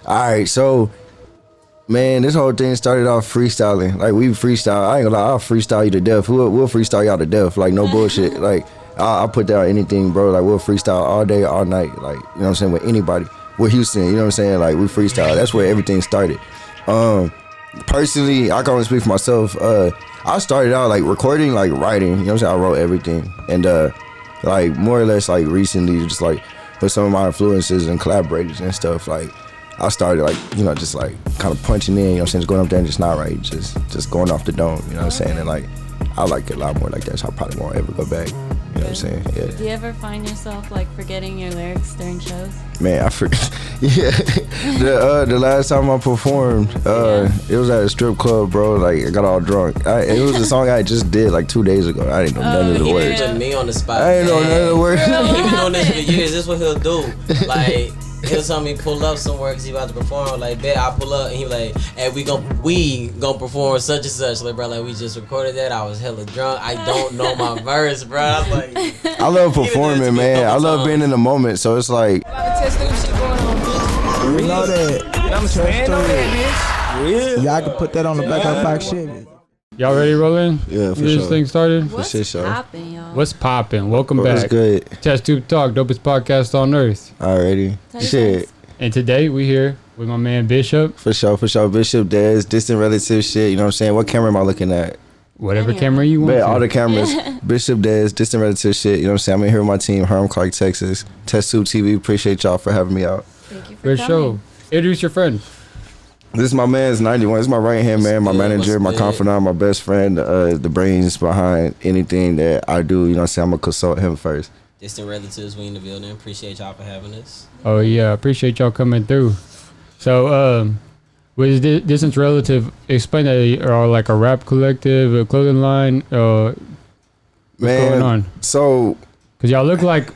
All right, so man, this whole thing started off freestyling. Like we freestyle. I ain't gonna lie, I'll freestyle you to death. We'll freestyle y'all to death. Like no bullshit. Like I'll put down anything, bro. Like we'll freestyle all day, all night. Like you know what I'm saying, with anybody. With Houston, you know what I'm saying. Like we freestyle. That's where everything started. Personally, I can only speak for myself. I started out like recording, like writing. You know what I'm saying. I wrote everything, and like more or less like recently, just like with some of my influences and collaborators and stuff. Like I started like just like kind of punching in. You know what I'm saying. Just going up there and just not right, just going off the dome. You know what I'm saying. And like I like it a lot more like that. So I probably won't ever go back. You know what I'm saying? Yeah. Do you ever find yourself like forgetting your lyrics during shows? Man, I forget. Yeah. The last time I performed, it was at a strip club, bro. Like I got all drunk. It was a song I just did like 2 days ago. I didn't know none of the words. Put me on the spot. I didn't know none of the words. He's been doing this for years. This is what he'll do. Like he'll tell me pull up somewhere because he about to perform. I'm like, bet I pull up, and he like, hey, we gonna perform such and such. Like, bro, like we just recorded that. I was hella drunk. I don't know my verse, bro. I'm like, I love performing, man. I love being in the moment. So it's like, A lot of test tube shit going on, bitch. You know that. I'm staying on that, bitch. Real. Y'all can put that on the back of back shit. Y'all ready rolling? yeah, for This sure. thing started? What's shit show. poppin', y'all? What's poppin'? Welcome What's back. good? Test Tube Talk, dopest podcast on earth. Alrighty. Shit. And today we here with my man Bishop. For sure. Bishop Des, distant relative shit. You know what I'm saying? What camera am I looking at? Whatever Any of camera you want. Bet to. all the cameras. Bishop Des, distant relative shit. You know what I'm saying? I'm in here with my team, Herm, Clark, Texas. TestTubeTV. Appreciate y'all for having me out. Thank you for For coming. sure. Introduce your friend. This is my man's 91. This is my right hand man, my good? manager, What's my good? confidant, my best friend, the brains behind anything that I do. You know what I'm saying? I'm gonna consult him first. distant relatives, we in the building. Appreciate y'all for having us. Oh yeah, appreciate y'all coming through. So with Distant Relative, explain that you are like a rap collective, a clothing line, what's going on? So Cause y'all look like,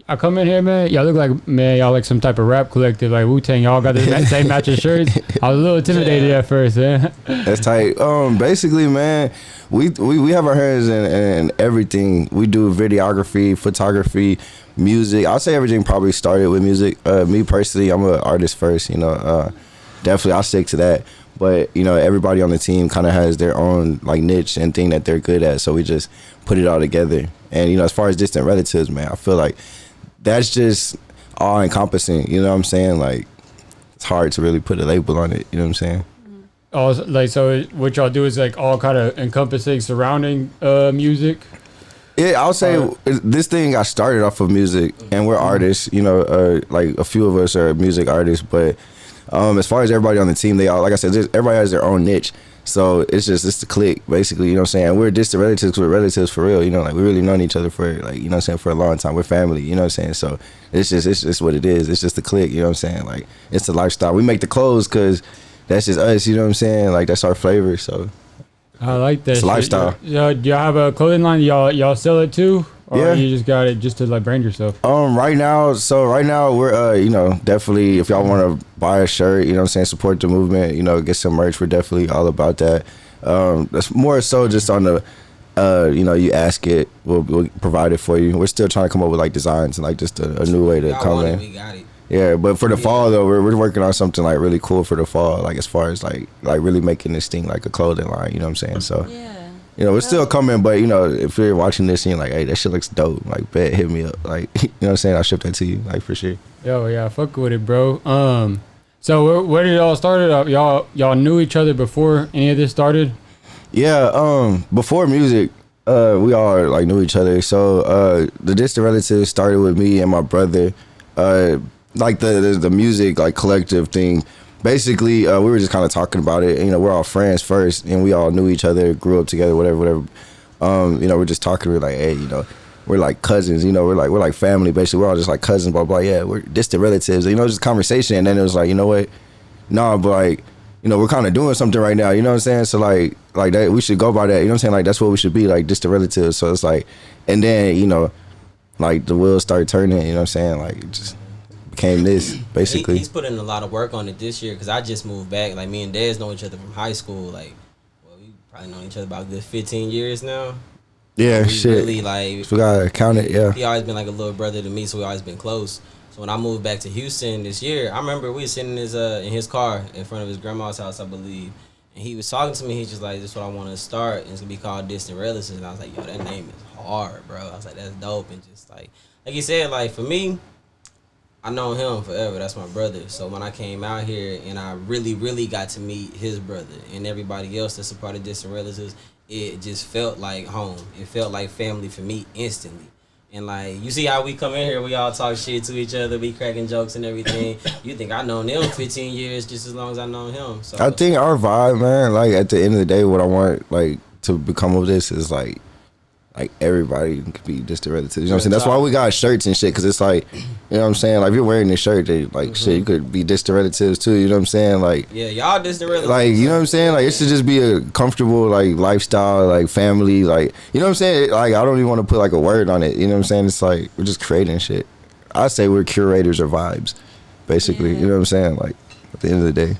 I come in here, man. Y'all look like, man, y'all like some type of rap collective, like Wu-Tang. Y'all got the same matching shirts. I was a little intimidated at first, man. that's tight. Basically, man, we have our hands in everything. We do videography, photography, music. I'll say everything probably started with music. Me personally, I'm an artist first. You know, definitely I'll stick to that. But you know, everybody on the team kind of has their own like niche and thing that they're good at. So we just put it all together. And you know, as far as distant relatives, man, I feel like that's just all encompassing. You know what I'm saying? Like it's hard to really put a label on it. You know what I'm saying? Oh, like, so what y'all do is like all kind of encompassing surrounding music. Yeah, I'll say this thing got started off of music, and we're artists. You know, like a few of us are music artists, but as far as everybody on the team, they all, like I said, everybody has their own niche. So it's the clique, basically. You know what I'm saying? We're distant relatives. We're relatives for real. You know, like we really known each other for like, you know what I'm saying, for a long time. We're family. You know what I'm saying? So it's just what it is. It's just the clique. You know what I'm saying? Like it's the lifestyle. We make the clothes because that's just us. You know what I'm saying? Like that's our flavor. So I like that. It's a shit. lifestyle. Do y'all have a clothing line? Y'all sell it too? Or Yeah. you just got it just to like brand yourself? Right now we're you know, definitely if y'all want to buy a shirt, you know what I'm saying, support the movement, you know, get some merch, we're definitely all about that. That's more so just on the you know, you ask it, we'll provide it for you. We're still trying to come up with like designs and like just a new way to Y'all come want it, in. we got it. Yeah, but for the fall though, we're working on something like really cool for the fall, like as far as like really making this thing like a clothing line, you know what I'm saying? So Yeah. you know, it's still coming, but you know, if you're watching this and you're like, hey, that shit looks dope, like, bet, hit me up, like, you know what I'm saying? I'll ship that to you, like, for sure. Yo, yeah, fuck with it, bro. So where did it all start up? Y'all knew each other before any of this started? Yeah, before music, we all like knew each other. So the distant relatives started with me and my brother. Like the music like collective thing. Basically, we were just kind of talking about it. You know, we're all friends first, and we all knew each other, grew up together, whatever. You know, we're just talking. We're like, hey, you know, we're like cousins. You know, we're like family. Basically, we're all just like cousins. Blah blah. Yeah, we're distant relatives. You know, just conversation. And then it was like, you know what? Nah, but like, you know, we're kind of doing something right now. You know what I'm saying? So like that, we should go by that. You know what I'm saying? Like that's what we should be, like distant relatives. So it's like, and then you know, like the wheels started turning. You know what I'm saying? Like it just became this basically. He's put in a lot of work on it this year because I just moved back. Like me and Dez know each other from high school. Like, well, we probably known each other about a good 15 years now. Yeah, We shit. really like. We gotta count it. Yeah. He always been like a little brother to me, so we always been close. So when I moved back to Houston this year, I remember we was sitting in his car in front of his grandma's house, I believe. And he was talking to me. He's just like, "This is what I want to start. And it's gonna be called Distant Relatives." And I was like, "Yo, that name is hard, bro." I was like, "That's dope." And just like you said, like for me, I known him forever. That's my brother. So when I came out here and I really, really got to meet his brother and everybody else that's a part of Distant Relatives, it just felt like home. It felt like family for me instantly. And like you see how we come in here, we all talk shit to each other, we cracking jokes and everything. You think I known them 15 years just as long as I known him. So I think our vibe, man, like at the end of the day, what I want like to become of this is like everybody can be distant relatives. You know what I'm saying? That's why we got shirts and shit, because it's like, you know what I'm saying? Like if you're wearing this shirt, they, like shit, you could be distant relatives too. You know what I'm saying? Like yeah, y'all distant relatives. like, you know what I'm saying? Like it should just be a comfortable like lifestyle, like family, like, you know what I'm saying? Like I don't even want to put like a word on it. You know what I'm saying? It's like we're just creating shit. I say we're curators of vibes, basically. Yeah. You know what I'm saying? Like at the end of the day.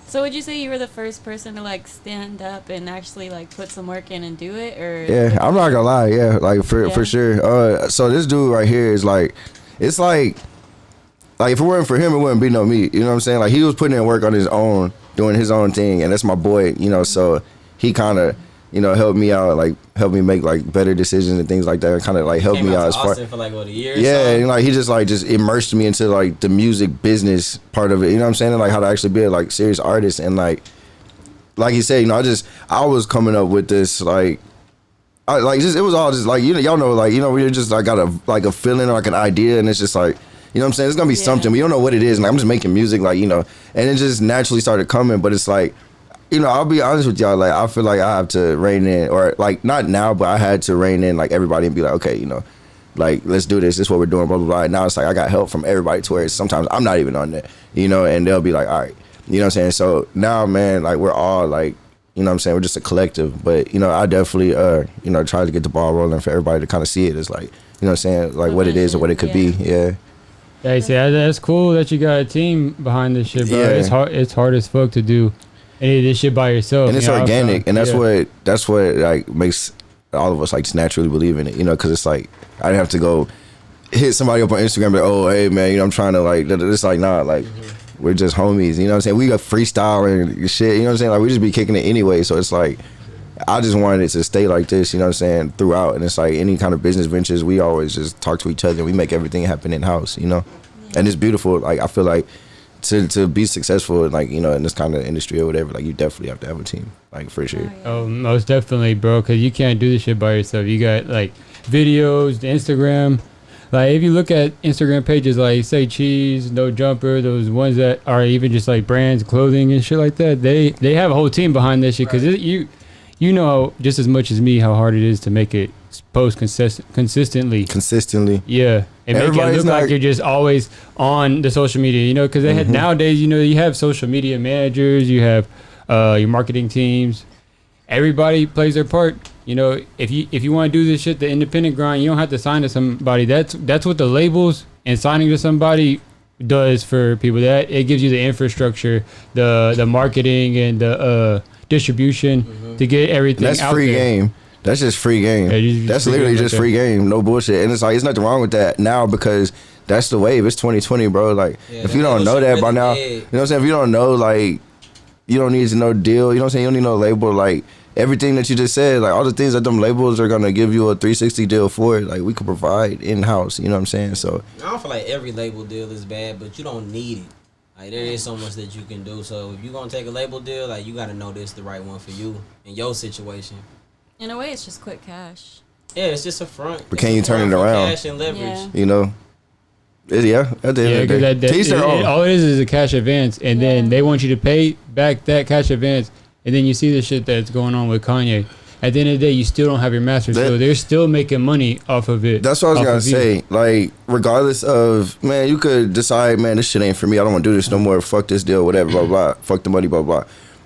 So would you say you were the first person to like stand up and actually like put some work in and do it, or? Yeah, I'm not gonna lie. Yeah, like for sure. So this dude right here is like, it's like if it weren't for him, it wouldn't be no me. You know what I'm saying? Like he was putting in work on his own, doing his own thing, and that's my boy. You know, so he kind of, you know, helped me out, like helped me make like better decisions and things like that, and kind of like helped me out as far. For like what, a year? Yeah, and like he just immersed me into like the music business part of it. You know what I'm saying? And, like how to actually be a like serious artist, and like he said, you know, I was coming up with this like. It was all just like, you know, y'all know, like, you know, we're just like got a feeling or like an idea, and it's just like, you know what I'm saying? It's gonna be something. We don't know what it is, and I'm just making music, like, you know, and it just naturally started coming. But it's like, you know, I'll be honest with y'all, like I feel like I have to rein in, or like not now, but I had to rein in like everybody and be like, okay, you know, like let's do this. This is what we're doing, blah blah blah. And now it's like I got help from everybody to where sometimes I'm not even on there, you know, and they'll be like, all right, you know what I'm saying? So now, man, like we're all like, you know what I'm saying, we're just a collective. But, you know, I definitely, you know, try to get the ball rolling for everybody to kind of see it as like, you know what I'm saying, like what it is or what it could be. Yeah. Yeah, see, that's cool that you got a team behind this shit, bro. Yeah. It's hard as fuck to do any of this shit by yourself. And it's you know, organic, and that's what like makes all of us like just naturally believe in it, you know, because it's like I didn't have to go hit somebody up on Instagram like, oh, hey, man, you know, I'm trying to like, it's like, nah, like, we're just homies, you know what I'm saying? We got freestyle and shit, you know what I'm saying? Like, we just be kicking it anyway, so it's like, I just wanted it to stay like this, you know what I'm saying, throughout. And it's like any kind of business ventures, we always just talk to each other and we make everything happen in-house, you know? And it's beautiful. Like, I feel like to be successful, like, you know, in this kind of industry or whatever, like, you definitely have to have a team, like, for sure. Oh, most definitely, bro, because you can't do this shit by yourself. You got, like, videos, the Instagram. Like, if you look at Instagram pages like Say Cheese, No Jumper, those ones that are even just, like, brands, clothing and shit like that, they have a whole team behind this shit, because you know just as much as me how hard it is to make it post consistently. Yeah, and make it look like you're just always on the social media, you know, because they had nowadays, you know, you have social media managers, you have your marketing teams. Everybody plays their part. You know, if you want to do this shit, the independent grind, you don't have to sign to somebody. That's what the labels and signing to somebody does for people. That it gives you the infrastructure, the marketing and the distribution to get everything. That's out free there. Game. That's just free game. Yeah, that's literally just free game. No bullshit. And it's like, it's nothing wrong with that now, because that's the wave. It's 2020, bro. Like, if you don't know that by now, you know what I'm saying? If you don't know, like, you don't need to know deal. You know what I'm saying? You don't need no label. Like, everything that you just said, like, all the things that them labels are going to give you a 360 deal for, like, we could provide in-house. You know what I'm saying? So I don't feel like every label deal is bad, but you don't need it. Like, there is so much that you can do. So if you're going to take a label deal, like, you got to know this the right one for you in your situation. In a way, it's just quick cash. Yeah, it's just a front. But can you turn it around? Cash and leverage. Yeah. you know, at the end of the day, teach their own. All it is a cash advance, and then they want you to pay back that cash advance, and then you see the shit that's going on with Kanye. At the end of the day, you still don't have your master, so they're still making money off of it. That's what I was gonna say. Like, regardless of, man, you could decide, man, this shit ain't for me. I don't want to do this no more. Fuck this deal, whatever, blah blah. Fuck the money, blah blah.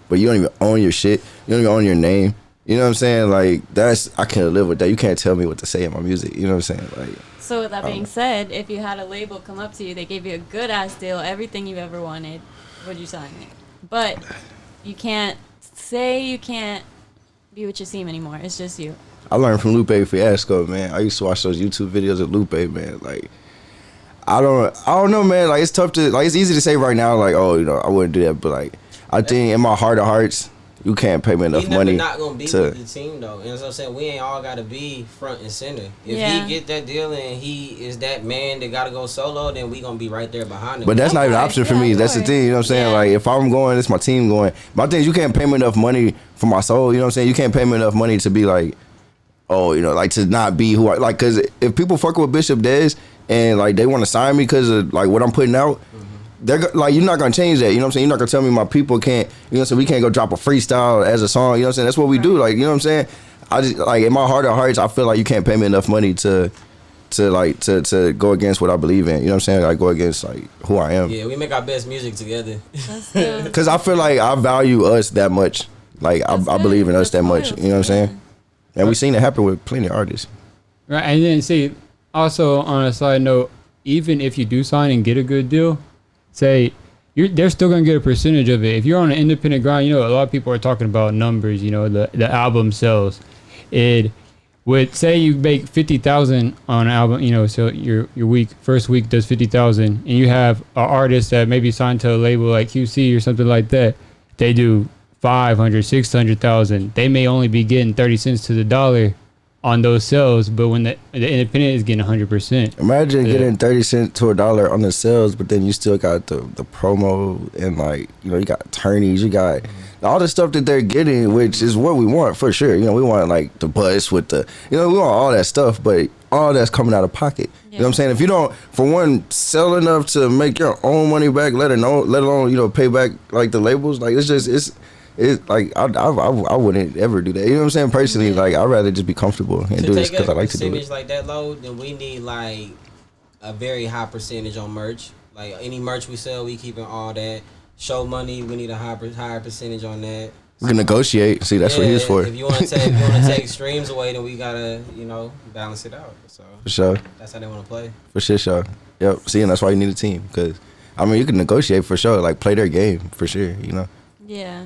But you don't even own your shit. You don't even own your name. You know what I'm saying? Like, I can't live with that. You can't tell me what to say in my music. You know what I'm saying? Like. So with that being said, if you had a label come up to you, they gave you a good ass deal, everything you've ever wanted, would you sign it? But you can't say you can't be what you seem anymore. It's just you. I learned from Lupe Fiasco, man. I used to watch those YouTube videos of Lupe, man. Like, I don't know, man. Like it's tough to like. It's easy to say right now, like, oh, you know, I wouldn't do that, but like, I think in my heart of hearts, you can't pay me enough money. Not gonna be with the team though. You know what I'm saying? We ain't all gotta be front and center. If he get that deal and he is that man that gotta go solo, then we gonna be right there behind him. But that's not even an option for me. That's the thing. You know what I'm saying? Like if I'm going, it's my team going. My thing is you can't pay me enough money for my soul. You know what I'm saying? You can't pay me enough money to be like, oh, you know, like to not be who I like. Because if people fuck with Bishop Dez and like they want to sign me because of like what I'm putting out. They're like, you're not gonna change that, you know what I'm saying? You're not gonna tell me my people can't, you know what I'm saying? We can't go drop a freestyle as a song, you know what I'm saying? That's what we do, like, you know what I'm saying? I just like in my heart of hearts, I feel like you can't pay me enough money to go against what I believe in, you know what I'm saying? Like go against like who I am. Yeah, we make our best music together. Because I feel like I value us that much, like I believe in us that much, you know what I'm saying? And we've seen it happen with plenty of artists. Right, and then see, also on a side note, even if you do sign and get a good deal, say they're still gonna get a percentage of it. If you're on an independent grind, you know a lot of people are talking about numbers. You know the album sales. It would say you make 50,000 on an album. You know, so your first week does 50,000, and you have an artist that maybe signed to a label like QC or something like that. They do 500, 600,000. They may only be getting 30 cents to the dollar on those sales, but when the independent is getting 100%. Imagine getting 30 cents to a dollar on the sales, but then you still got the promo and like, you know, you got attorneys, you got all the stuff that they're getting, which is what we want for sure. You know, we want like the bus with the, you know, we want all that stuff, but all that's coming out of pocket. You know what I'm saying? If you don't, for one, sell enough to make your own money back, let alone, you know, pay back like the labels, like it's like I wouldn't ever do that. You know what I'm saying? Personally, like I'd rather just be comfortable and do this because I like to do it. Percentage like that low, then we need like a very high percentage on merch. Like any merch we sell, we keeping all that. Show money, we need a higher percentage on that. We can negotiate. See, that's what he's for. If you want to take streams away, then we gotta, you know, balance it out. So for sure, that's how they want to play. For sure. Yep. See, and that's why you need a team because I mean you can negotiate for sure. Like play their game for sure. You know. Yeah.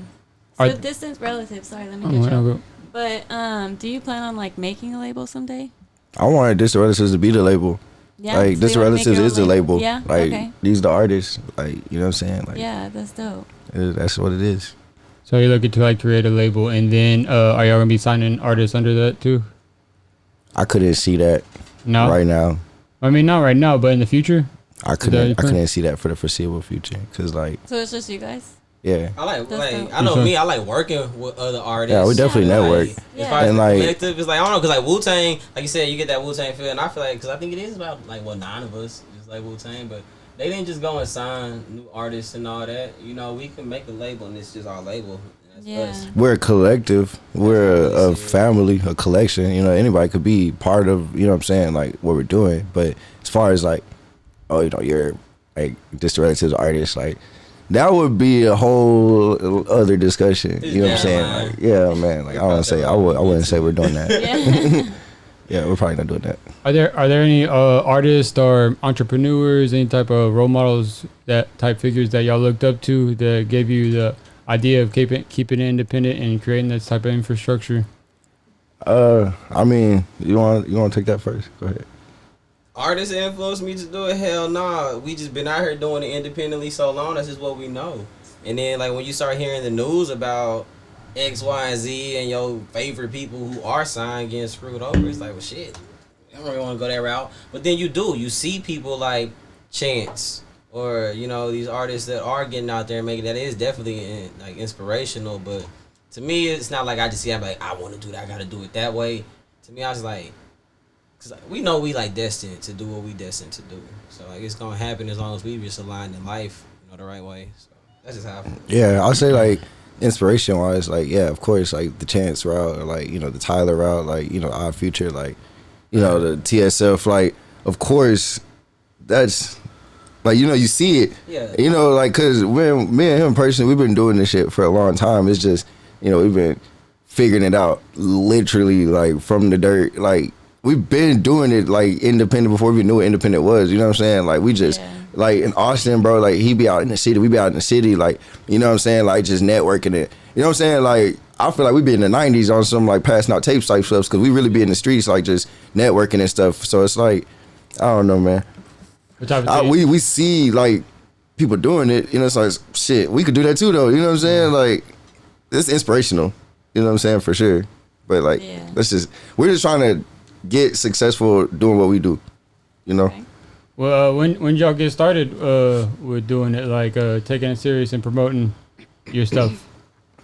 So distant relatives. Sorry, let me get you. But do you plan on like making a label someday? I wanted Distant Relatives to be the label. Yeah. Like Distant Relatives is the label. Yeah. Like these the artists. Like you know what I'm saying. Like yeah, that's dope. That's what it is. So you're looking to like create a label, and then are y'all gonna be signing artists under that too? I couldn't see that. No. Right now. I mean, not right now, but in the future. I couldn't see that for the foreseeable future, cause like. So it's just you guys. Yeah. I know me. I like working with other artists. Yeah, we definitely network. If I collective, it's like I don't know, cause like Wu-Tang, like you said, you get that Wu-Tang feel, and I feel like, cause I think it is about like 9 of us, just like Wu-Tang, but they didn't just go and sign new artists and all that. You know, we can make a label, and it's just our label. That's us. We're a collective. We're a family, a collection. You know, anybody could be part of. You know what I'm saying? Like what we're doing. But as far as like, oh, you know, you're like Distant Relatives artist, like. That would be a whole other discussion. You know what I'm saying? Like, yeah, man. Like I wouldn't say we're doing that. Yeah, we're probably not doing that. Are there any artists or entrepreneurs, any type of role models, that type figures that y'all looked up to that gave you the idea of keeping it independent and creating this type of infrastructure? I mean, you want to take that first? Go ahead. Artists influenced me to do it? Hell nah. We just been out here doing it independently so long. That's just what we know. And then like when you start hearing the news about X, Y, and Z and your favorite people who are signed getting screwed over, it's like, well, shit. I don't really want to go that route. But then you do. You see people like Chance or, you know, these artists that are getting out there and making that. Is definitely like inspirational. But to me, it's not like I just see, I'm like, I want to do that. I got to do it that way. To me, I was like, we know we like destined to do what we destined to do. So like it's gonna happen as long as we just aligned in life, you know, the right way. So that's just how I feel. Yeah, I'll say like inspiration wise, like yeah, of course, like the Chance route, or like, you know, the Tyler route, like, you know, Our Future, like, you know, the TSF, like, of course, that's like, you know, you see it. Yeah. You know, like, cause when me and him personally, we've been doing this shit for a long time. It's just, you know, we've been figuring it out literally like from the dirt, like. We've been doing it like independent before we knew what independent was. You know what I'm saying? Like we just like in Austin, bro. Like he be out in the city, we be out in the city. Like, you know what I'm saying? Like just networking it. You know what I'm saying? Like I feel like we be in the '90s on some like passing out tapes type stuff because we really be in the streets like just networking and stuff. So it's like I don't know, man. What type of thing? we see like people doing it, you know, it's like shit, we could do that too though, you know what I'm saying? Like it's inspirational, you know what I'm saying, for sure. But like we're just trying to get successful doing what we do, you know. Okay. Well, when did y'all get started with doing it, like taking it serious and promoting your stuff?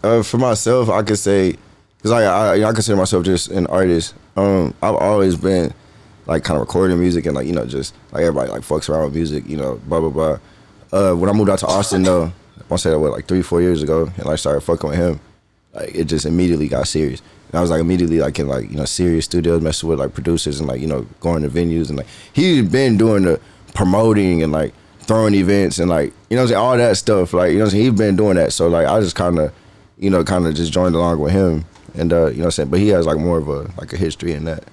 For myself, I could say, because I consider myself just an artist. I've always been like kind of recording music and like, you know, just like everybody like fucks around with music, you know, blah blah blah. When I moved out to Austin though, I want to say that like 3-4 years ago, and I started fucking with him, like it just immediately got serious. And I was like immediately like in like, you know, serious studios, messing with like producers and like, you know, going to venues, and like he'd been doing the promoting and like throwing events and like, you know what I'm saying, all that stuff, like, you know what I'm saying, he's been doing that. So like I just kind of, you know, just joined along with him, and you know what I'm saying, but he has like more of a like a history in that.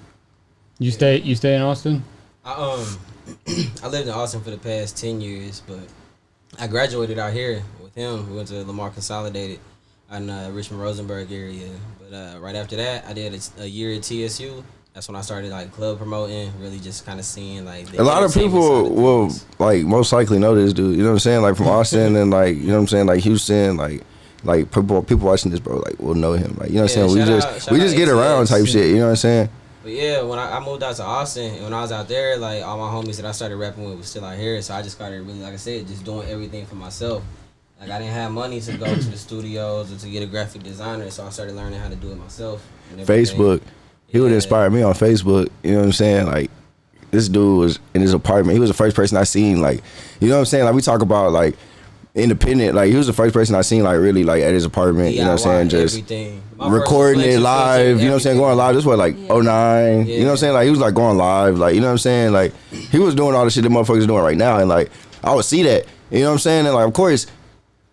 You stay in Austin? I lived in Austin for the past 10 years, but I graduated out here with him. We went to Lamar Consolidated in Richmond Rosenberg area. But right after that, I did a year at TSU. That's when I started like club promoting, really just kind of seeing like the a lot of people will like most likely know this dude, you know what I'm saying, like from Austin and like, you know what I'm saying, like Houston, like people watching this, bro, like will know him, like, you know what I'm saying, we just get around type shit, you know what I'm saying. But yeah, when I moved out to Austin, and when I was out there, like all my homies that I started rapping with was still out here, so I just started really, like I said, just doing everything for myself. Like I didn't have money to go to the studios or to get a graphic designer, so I started learning how to do it myself. Facebook, he would inspire me on Facebook, you know what I'm saying? Like this dude was in his apartment. He was the first person I seen, like, you know what I'm saying? Like we talk about like independent, like he was the first person I seen like really like at his apartment, you know what I'm saying? Just recording it live, you know what I'm saying? Going live. This was like 09, you know what I'm saying? Like he was like going live, like, you know what I'm saying? Like he was doing all the shit that motherfuckers doing right now, and like I would see that, you know what I'm saying? And like of course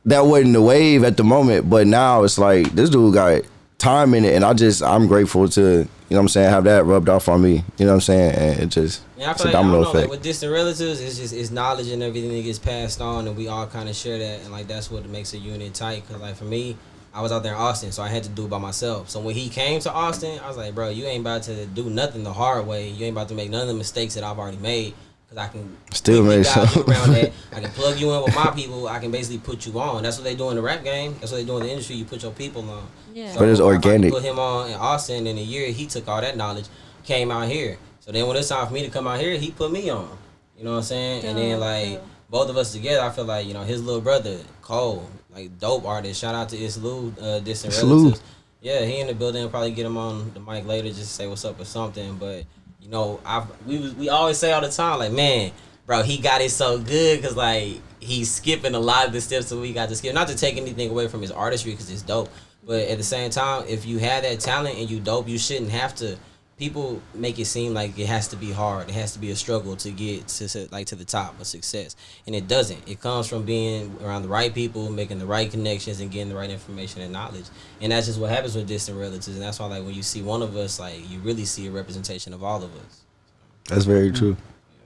that wasn't the wave at the moment, but now it's like this dude got time in it, and I'm grateful to, you know what I'm saying, have that rubbed off on me, you know what I'm saying, and it just, it's a domino effect. Like with distant relatives, it's knowledge and everything that gets passed on, and we all kind of share that, and like that's what makes a unit tight. Cause like for me, I was out there in Austin, so I had to do it by myself. So when he came to Austin, I was like, bro, you ain't about to do nothing the hard way. You ain't about to make none of the mistakes that I've already made. Cause I can still make something around that. I can plug you in with my people. I can basically put you on. That's what they do in the rap game. That's what they do in the industry. You put your people on. Yeah. So but it's organic. I put him on in Austin in a year. He took all that knowledge, came out here. So then when it's time for me to come out here, he put me on. You know what I'm saying? And then like both of us together, I feel like, you know, his little brother Cole, like dope artist. Shout out to Islu, Distant Relatives. Yeah, he in the building. I'll probably get him on the mic later just to say what's up or something. But you know, we always say all the time, like, man, bro, he got it so good because, like, he's skipping a lot of the steps that we got to skip. Not to take anything away from his artistry because it's dope. But at the same time, if you have that talent and you dope, you shouldn't have to. People make it seem like it has to be hard. It has to be a struggle to get to the top of success. And it doesn't. It comes from being around the right people, making the right connections, and getting the right information and knowledge. And that's just what happens with distant relatives. And that's why, like, when you see one of us, like, you really see a representation of all of us. That's very true.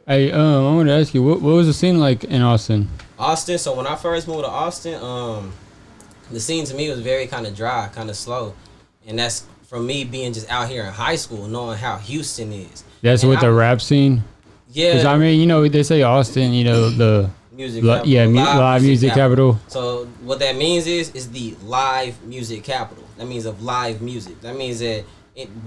Hey, I want to ask you, what was the scene like in Austin? Austin, so when I first moved to Austin, the scene to me was very kind of dry, kind of slow. And that's from me being just out here in high school, knowing how Houston is. That's what the rap scene? Yeah. Because, I mean, you know, they say Austin, you know, the music capital. live music capital. So what that means is the live music capital. That means of live music. That means that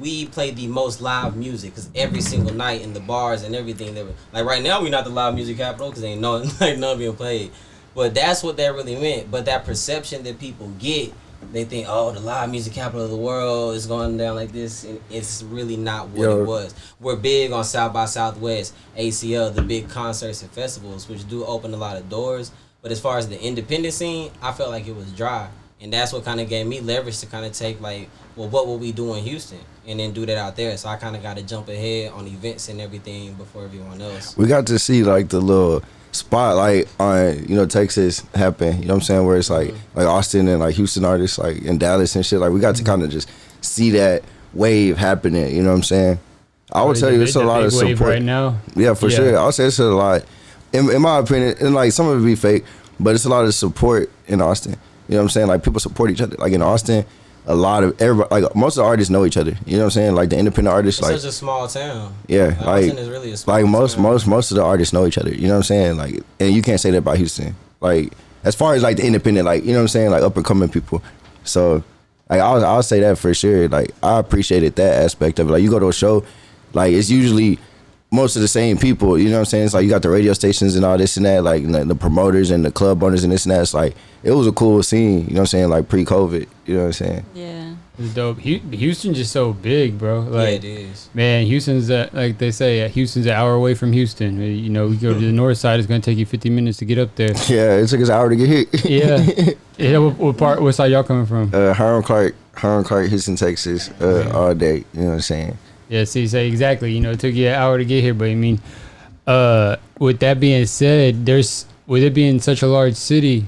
we play the most live music because every single night in the bars and everything that like right now we're not the live music capital because ain't none being played, but that's what that really meant. But that perception that people get, they think, oh, the live music capital of the world is going down like this, and it's really not what it was. We're big on South by Southwest, ACL, the big concerts and festivals, which do open a lot of doors. But as far as the independent scene, I felt like it was dry. And that's what kind of gave me leverage to kind of take, like, well, what will we do in Houston? And then do that out there. So I kind of got to jump ahead on events and everything before everyone else. We got to see, like, the little spotlight on, you know, Texas happen, you know what I'm saying, where it's like Austin and like Houston artists, like in Dallas and shit, like we got to kind of just see that wave happening, you know what I'm saying. I would tell you it's a lot of support right now. Yeah, for sure. I'll say it's a lot, in my opinion, and like some of it be fake, but it's a lot of support in Austin, you know what I'm saying, like people support each other, like in Austin, a lot of everybody, like most of the artists know each other. You know what I'm saying? Like the independent artists, It's like such a small town. yeah, Austin is really a small like town. most of the artists know each other. You know what I'm saying? Like, and you can't say that about Houston. Like as far as like the independent, like you know what I'm saying, like up and coming people. So like I'll say that for sure. Like I appreciated that aspect of it. Like you go to a show, like it's usually most of the same people, you know what I'm saying? It's like you got the radio stations and all this and that, like the promoters and the club owners and this and that. It's like it was a cool scene, you know what I'm saying? Like pre-COVID, you know what I'm saying? Yeah. It's dope. Houston's just so big, bro. Like, yeah, it is. man, Houston's like they say, Houston's an hour away from Houston. You know, we go to the north side. It's gonna take you 50 minutes to get up there. Yeah, it took us an hour to get here. Yeah. Yeah. What side y'all coming from? Hiram Clark, Houston, Texas, all day. You know what I'm saying? Yeah. See, say exactly. You know, it took you an hour to get here, but I mean, with that being said, with it being such a large city,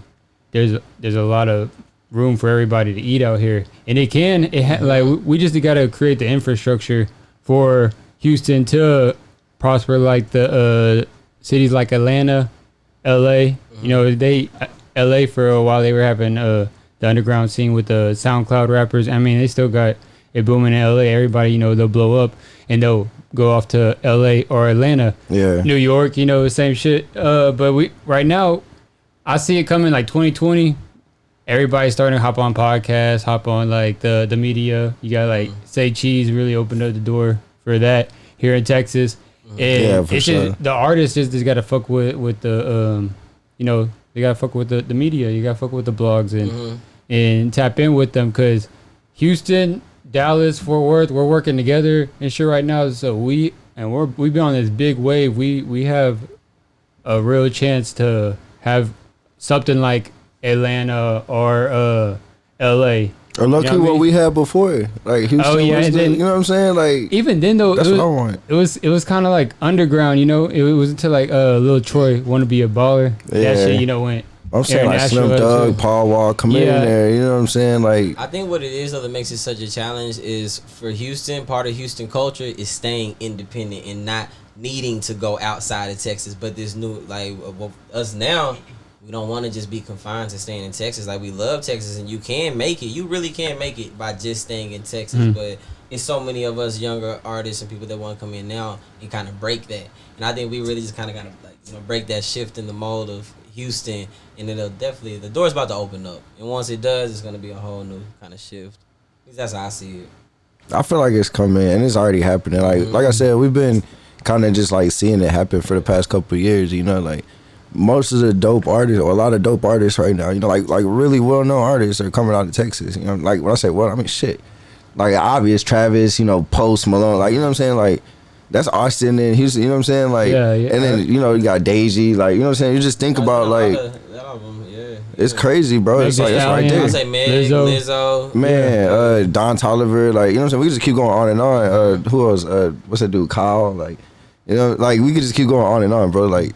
there's a lot of room for everybody to eat out here, and like we just gotta create the infrastructure for Houston to prosper, like the cities like Atlanta, LA. You know, LA for a while they were having the underground scene with the SoundCloud rappers. I mean, they still got it booming in LA. Everybody, you know, they'll blow up and they'll go off to LA or Atlanta. Yeah. New York, you know, the same shit. But right now, I see it coming like 2020. Everybody's starting to hop on podcasts, hop on like the media. You got like Say Cheese really opened up the door for that here in Texas. And Yeah, for it's sure. just the artists just gotta fuck with the you know, they gotta fuck with the media. You gotta fuck with the blogs and tap in with them, because Houston, Dallas, Fort Worth, we're working together and shit right now. So we've been on this big wave. We have a real chance to have something like Atlanta or LA. Or low key what we had before. Like Houston was and then, you know what I'm saying? Like even then though, that's what I want. It was kind of like underground, you know. It was until like Lil Troy want to be a baller. Yeah. That shit, you know, went. I'm saying like Slim international Thug, Paul Wall, come in there. You know what I'm saying? Like I think what it is though that makes it such a challenge is for Houston, part of Houston culture is staying independent and not needing to go outside of Texas. But this new, like us now, we don't want to just be confined to staying in Texas. Like we love Texas, and you can make it. You really can make it by just staying in Texas. But it's so many of us younger artists and people that want to come in now and kind of break that. And I think we really just kind of got to like break that shift in the mold of Houston, and it'll definitely, the door's about to open up. And once it does, it's gonna be a whole new kind of shift. At least that's how I see it. I feel like it's coming and it's already happening. Like I said, we've been kind of just like seeing it happen for the past couple of years. You know, like most of the dope artists, or a lot of dope artists right now, you know, like really well known artists are coming out of Texas. You know, like when I say well, I mean shit. Like obvious Travis, you know, Post Malone, like you know what I'm saying, like. That's Austin and Houston, you know what I'm saying? Like, Yeah. and then, you know, you got Daisy, like, you know what I'm saying? You just think about, like, it's crazy, bro. It's like, it's right Stallion. there. I say Meg, Lizzo. Man, Don Toliver, like, you know what I'm saying? We just keep going on and on. Who else? What's that dude? Kyle? Like, you know, like, we could just keep going on and on, bro. Like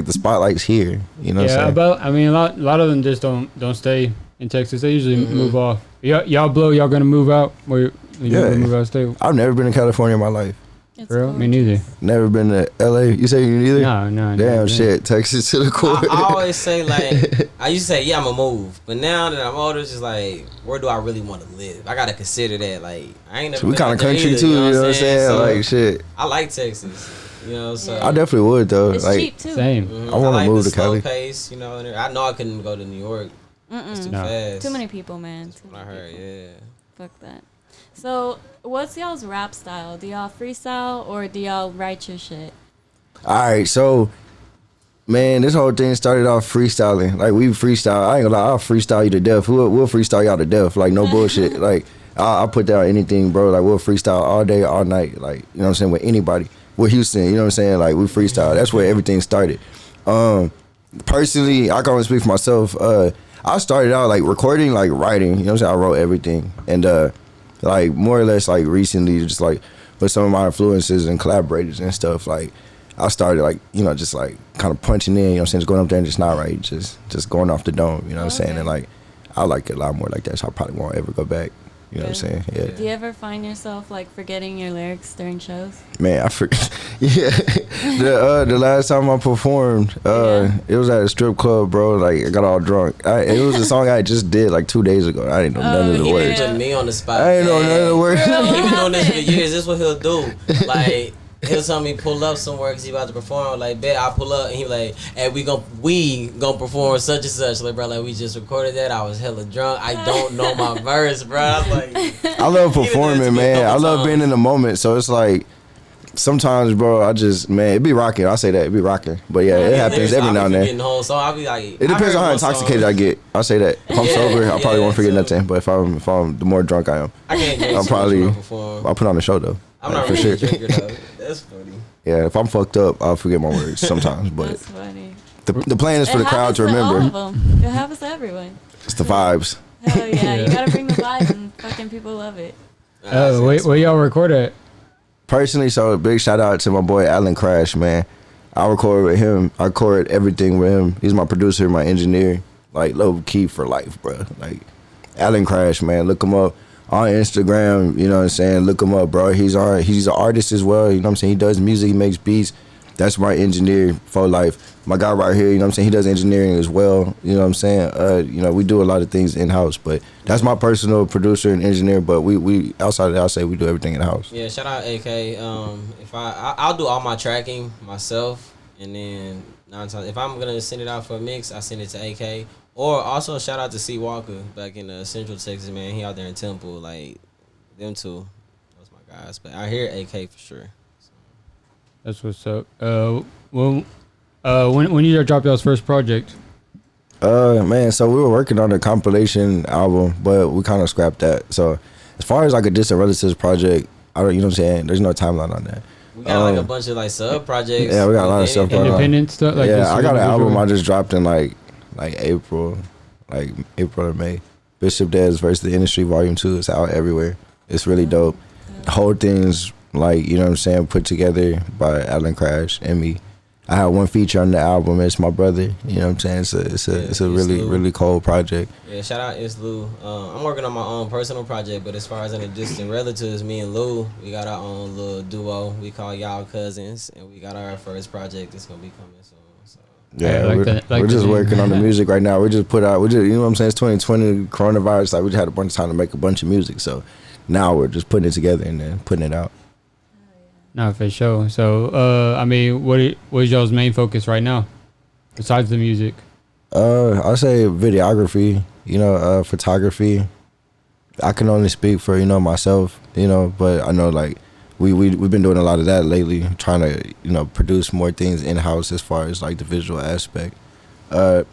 the spotlight's here, you know what I'm saying? But, I mean, a lot of them just don't stay in Texas. They usually move off. Y'all gonna move out? Or Yeah. move out, stay? I've never been to California in my life. It's For real? Me gorgeous. neither. Never been to LA. You say you neither? No. Damn shit. Texas to the core. I always say, like, I used to say, yeah, I'm going to move. But now that I'm older, it's just like, where do I really want to live? I got to consider that. Like, I ain't never We been kind out of there country either, too, you know what I'm saying? So, Like, shit. I like Texas, you know, so. Yeah. I definitely would, though. It's Like, cheap too. Same. Mhm. I wanna like move the to Cali. slow pace, you know. And I know I couldn't go to New York. It's too No. fast. Too many people, man. That's what I heard, yeah. Fuck that. So, what's y'all's rap style? Do y'all freestyle or do y'all write your shit? all right, so, man, this whole thing started off freestyling. Like, we freestyle. I ain't gonna lie, I'll freestyle you to death. We'll freestyle y'all to death. Like, no bullshit. Like, I'll put down anything, bro. Like, we'll freestyle all day, all night. Like, you know what I'm saying? With anybody. With Houston, you know what I'm saying? Like, we freestyle. That's where everything started. Personally, I can only speak for myself. I started out, like, recording, like, writing. You know what I'm saying? I wrote everything. And, like, more or less, like, recently, just, like, with some of my influences and collaborators and stuff, like, I started, like, you know, just, like, kind of punching in, you know what I'm saying? Just going up there and just not writing, just going off the dome, you know what I'm saying? And, like, I like it a lot more like that, so I probably won't ever go back. You know what I'm saying? Yeah. Do you ever find yourself like forgetting your lyrics during shows? Man, I forget. Yeah, the last time I performed, it was at a strip club, bro. Like I got all drunk. It was a song I just did like 2 days ago. I didn't know none of the words. Put me on the spot. I didn't know none of the words. He been doing this for years. This is what he'll do. Like he'll tell me pull up somewhere because he about to perform. Like, bet I pull up and he like, hey, we gonna perform such and such. Like, bro, like we just recorded that. I was hella drunk. I don't know my verse, bro. I was like, I love performing, man. I love being in the moment. So it's like sometimes, bro, it be rocking. I say that it be rocking, but yeah, it happens every now and then. The whole song, I'll be like, it depends on how intoxicated I get. I say that if I'm sober, I probably won't forget nothing. But if I'm the more drunk I am, I can't I'll put on the show though. I'm not really a drinker though. That's funny. Yeah, if I'm fucked up, I'll forget my words sometimes. But That's funny. the plan is for the crowd to remember. All of them. It happens to everyone. It's the vibes. Hell yeah, you gotta bring the vibe and fucking people love it. Where y'all record at? Personally, so big shout out to my boy Alan Crash, man. I record with him. I record everything with him. He's my producer, my engineer, like low key for life, bro. Like Alan Crash, man. Look him up on Instagram. You know what I'm saying? Look him up, bro. He's an artist as well. You know what I'm saying? He does music. He makes beats. That's my engineer for life. My guy right here, you know what I'm saying? He does engineering as well. You know what I'm saying? We do a lot of things in house, but that's my personal producer and engineer. But we outside of that, I'll say we do everything in the house. Yeah, shout out AK. If I'll do all my tracking myself, and then 9 times if I'm gonna send it out for a mix, I send it to AK. Or also shout out to C Walker back in Central Texas, man. He out there in Temple, like them two. Those my guys. But I hear AK for sure. That's what's up. When you drop y'all's first project? Man, so we were working on a compilation album, but we kind of scrapped that. So as far as like a distant relatives project, I don't, you know what I'm saying? There's no timeline on that. We got like a bunch of like sub projects. Yeah, we got a lot of stuff going on. Independent stuff. Like yeah, I got an album I just dropped in like April or May. Bishop Dez versus the Industry Volume 2 is out everywhere. It's really dope. The whole thing's like, you know what I'm saying, put together by Alan Crash and me. I have one feature on the album. It's my brother. You know what I'm saying? It's a really cold project. Yeah, shout out It's Lou. I'm working on my own personal project, but as far as in the distant relatives, me and Lou, we got our own little duo. We call y'all cousins, and we got our first project that's gonna be coming soon. So. Yeah, we're just working on the music right now. You know what I'm saying? It's 2020, coronavirus. Like we just had a bunch of time to make a bunch of music. So now we're just putting it together and then putting it out. No, for sure. So, what is y'all's main focus right now, besides the music? I say videography. Photography. I can only speak for myself. But I know like we've been doing a lot of that lately, trying to produce more things in house as far as like the visual aspect. We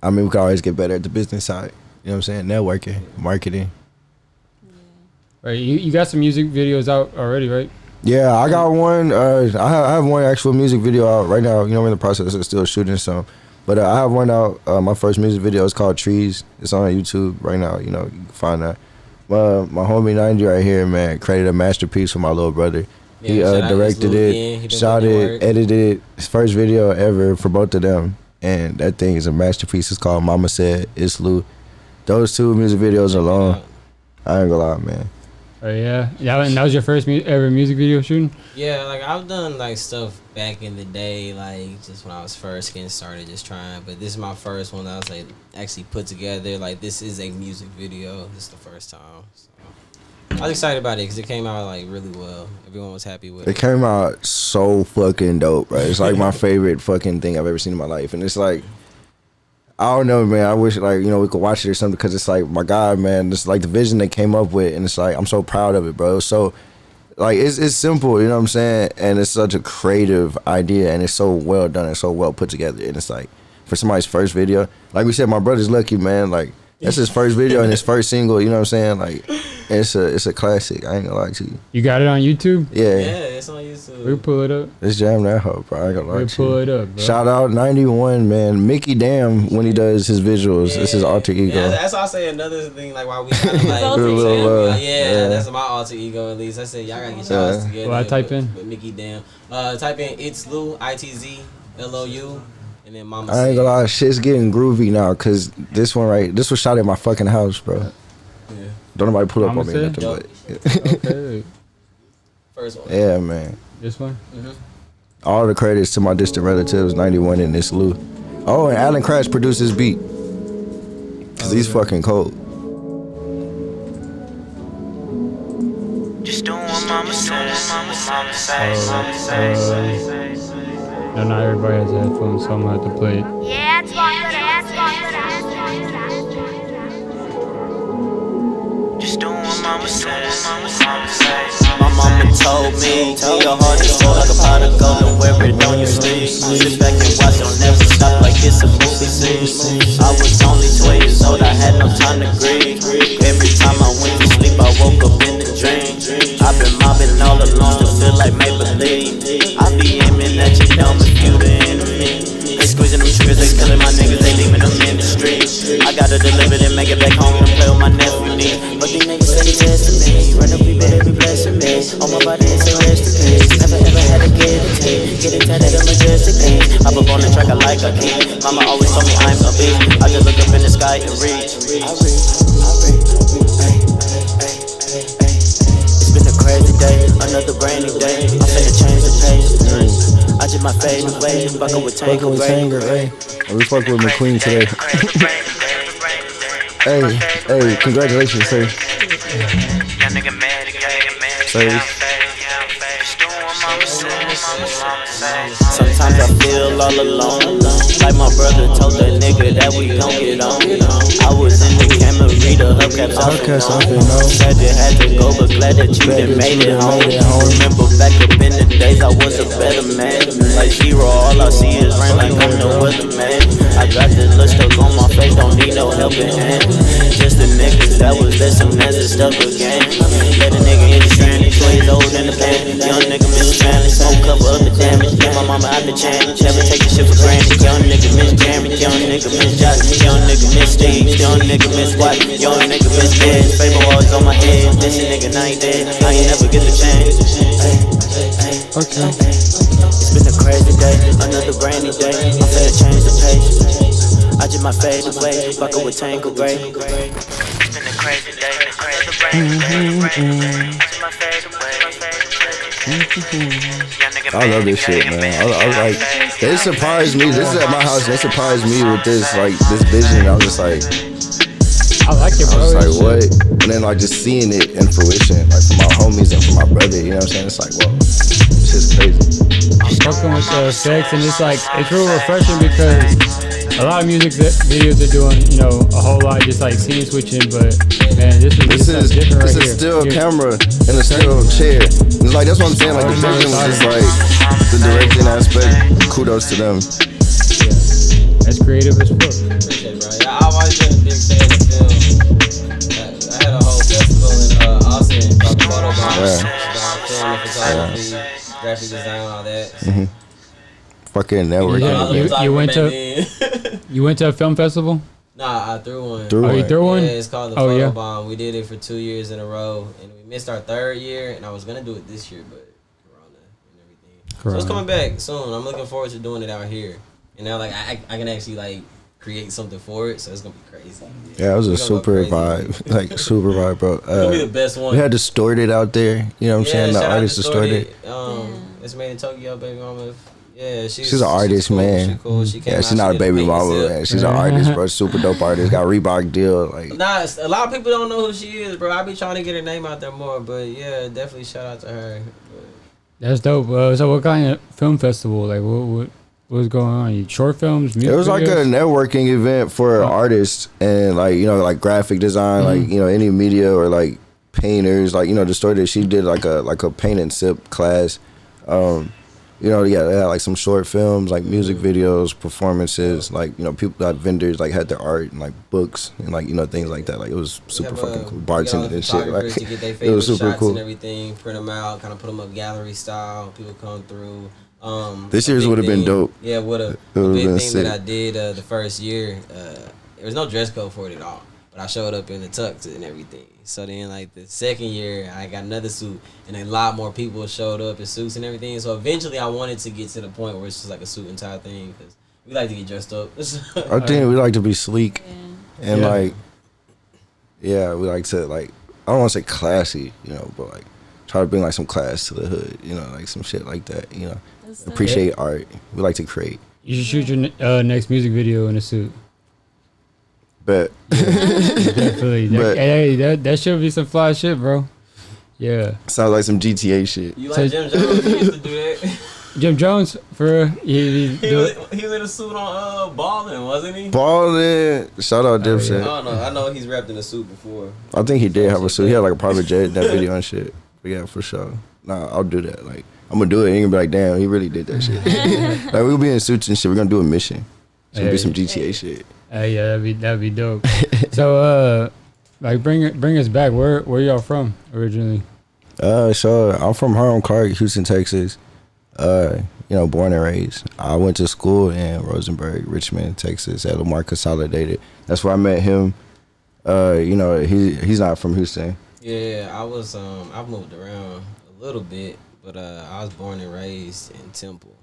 can always get better at the business side. You know what I'm saying? Networking, marketing. Right. You got some music videos out already, right? Yeah, I got one. I have one actual music video out right now. I'm in the process of still shooting some. But I have one out. My first music video is called Trees. It's on YouTube right now. You can find that. My homie 90 right here, man, created a masterpiece for my little brother. Yeah, he directed it, shot it, edited it. His first video ever for both of them. And that thing is a masterpiece. It's called Mama Said, It's Lou. Those two music videos alone, I ain't gonna lie, man. Oh yeah, that was your first ever music video shooting? Yeah, like I've done like stuff back in the day, like just when I was first getting started, just trying. But this is my first one that I was like actually put together. Like this is a music video. This is the first time. So I was excited about it because it came out like really well. Everyone was happy with it. It came out so fucking dope, right? It's like my favorite fucking thing I've ever seen in my life, and it's like. I don't know, man. I wish, like, we could watch it or something because it's like, my God, man, it's like the vision they came up with, and it's like, I'm so proud of it, bro. So, like, it's simple, you know what I'm saying? And it's such a creative idea, and it's so well done and so well put together. And it's like, for somebody's first video, like we said, my brother's lucky, man. Like, that's his first video and his first single, you know what I'm saying? Like, it's a classic. I ain't gonna lie to you. You got it on YouTube? Yeah, it's on YouTube. We'll pull it up. Let's jam that hoe, bro. I ain't gonna lie to you. We'll pull it up, bro. Shout out 91, man. Mickey Dam when he does his visuals. Yeah. It's his alter ego. Yeah, that's why I say another thing, like why we kind of like, that's my alter ego at least. I said y'all gotta get your ass together. Well, I type in with Mickey Dam. Type in It's Lou, ITZLOU. And then Mama I ain't gonna lie, shit's getting groovy now, cause this was shot at my fucking house, bro. Yeah. Don't nobody pull up on me or Homicide? nothing, but Okay. First one. yeah, man. This one? All the credits to my distant relatives, 91 in this Lou. Oh, and Alan Crash produced this beat. Cause he's fucking cold. Just doing what mama says. No, not everybody has headphones, so I'm gonna have to play it. Yeah, it's all good. Just doing what mama says. My mama told me, your heart is full like a pot of gold and wear it on your sleeve. Sit back and watch, don't never stop like it's a movie scene. I was only 12 years old, I had no time to grieve. Every time I went to sleep, I woke up in a dream. I've been mobbing all along to feel like Maybelline. I be aiming at your dumb if you the enemy. They squeezing them triggers, they killing my niggas, they leaving them in the street. I gotta deliver it, make it back home and play with my nephew knee. But these niggas say they testing me, run up people, they be blessing me. On my body, they say rest in peace. Never ever had to get a taste, get it tatted on majestic things. I put on the track, I like a king. Mama always told me I'm a beast. I just look up in the sky and reach. I reach. It's been a crazy day, another rainy day. I'm finna change the pace. I just my fade away, fucking with Tango Ray. We fuck with McQueen today. hey, congratulations, sir. Sir. Sometimes I feel all alone, like my brother told that nigga that we gon' get on. I was in the camera, read the hubcaps off and on. Sad you had to go, but glad that you done made it home. Remember back up in the days, I was a better man. Like zero, all I see is rain, like I'm no other man. I got this little stuck on my face, don't need no helping hand. Just the niggas that was there soon as it stuck again. Let a nigga in the strand, 12 years old in the band. Young nigga miss Stanley, smoke cover up the damage. Get my mama out the chain, never take the shit for granted. Young nigga miss Jeremy, young nigga miss Josh, young nigga miss Steve, young nigga miss White, young nigga miss Dead. Favor always on my head, this nigga now ain't dead. I ain't never get the change. Okay. It's been a crazy day, another rainy day. I'm finna change the pace. I just my fade away, fucking with Tango Ray. It's been a crazy day, another rainy day. I just my fade away. I love this shit, man. I was like, they surprised me. This is at my house. They surprised me with this, like, this vision. I was just like, I like it, I bro. was like, what? And then like just seeing it in fruition, like from my homies and from my brother. You know what I'm saying? It's like, whoa, this is crazy. I'm fucking with the effects, and it's like, it's real refreshing because a lot of music videos are doing, you know, a whole lot just like scene switching, but man, this is different right here. Still a camera and a still chair. It's like, that's what I'm saying. Like the vision was just like the directing aspect. Kudos to them. Yeah. That's creative as fuck. Appreciate it, bro. Yeah, I've always been a big fan of film. I had a whole festival in Austin called the Photo Bomb. Film and photography, graphic design, all that. Fucking network. You went to a film festival? Nah, I threw one. You threw one? Yeah, it's called the Photo Bomb. We did it for 2 years in a row, and we missed our third year, and I was gonna do it this year, but Corona and everything. So it's coming back soon. I'm looking forward to doing it out here. And now, like, I can actually, like, create something for it, so it's gonna be crazy. Yeah, it was a super vibe. Like, super vibe, bro. It's gonna be the best one. We had Distorted out there. You know what I'm saying? The artist Distorted. It's made in Tokyo, baby mama. Yeah, she's an artist, cool. man. She's cool. She She's not a baby mama, man. She's an artist, bro. Super dope artist. Got Reebok deal. Like, nah, a lot of people don't know who she is, bro. I be trying to get her name out there more, but yeah, definitely shout out to her. That's dope. So what kind of film festival? Like, what was going on? You short films, music it was videos? like a networking event for artists and like, you know, like graphic design, like, you know, any media or like painters, like, you know, Distorted. She did like a paint and sip class. You know, yeah, they had like some short films, like music videos, performances, like, you know, people, like vendors, like had their art and like books and like, you know, things like that. Like, it was super fucking cool. Bartending and shit. Like, to get their it was super shots cool. And everything, print them out, kind of put them up gallery style. People come through. This year's would have been dope. Yeah, would have. The big thing that I did the first year, there was no dress code for it at all. But I showed up in the tux and everything. So then, like, the second year, I got another suit, and a lot more people showed up in suits and everything. So eventually, I wanted to get to the point where it's just like a suit and tie thing, because we like to get dressed up. I think we like to be sleek, and like, yeah, we like to like I don't want to say classy, you know, but like try to bring like some class to the hood, you know, like some shit like that, you know. Appreciate art. We like to create. You should shoot your next music video in a suit. But Definitely. But- Hey, that should be some fly shit, bro. Yeah. sounds like some GTA shit. You like Jim Jones? He used to do that. Jim Jones, for real, he He was in a suit on Ballin', wasn't he? Ballin'. Shout out Dipset. I don't know. I know he's rapped in a suit before. I think he did have a suit. He had like a private jet in that video and shit. But yeah, for sure. Nah, I'll do that. Like, I'm gonna do it and you're gonna be like, damn, he really did that shit. Like, we'll be in suits and shit. We're gonna do a mission. It's gonna be some GTA shit. yeah, that'd be dope. So, like, bring us back. Where y'all from originally? So I'm from Harlem, Clark, Houston, Texas. You know, born and raised. I went to school in Rosenberg, Richmond, Texas, at Lamar Consolidated. That's where I met him. You know, he's not from Houston. Yeah, I've moved around a little bit, but I was born and raised in Temple,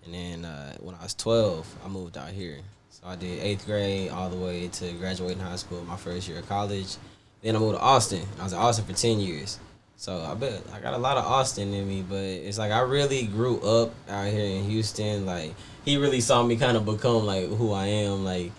and then when I was 12, I moved out here. So I did 8th grade all the way to graduating high school, my first year of college. Then I moved to Austin. I was in Austin for 10 years. So I bet I got a lot of Austin in me, but it's like I really grew up out here in Houston. Like, he really saw me kind of become like who I am. Like,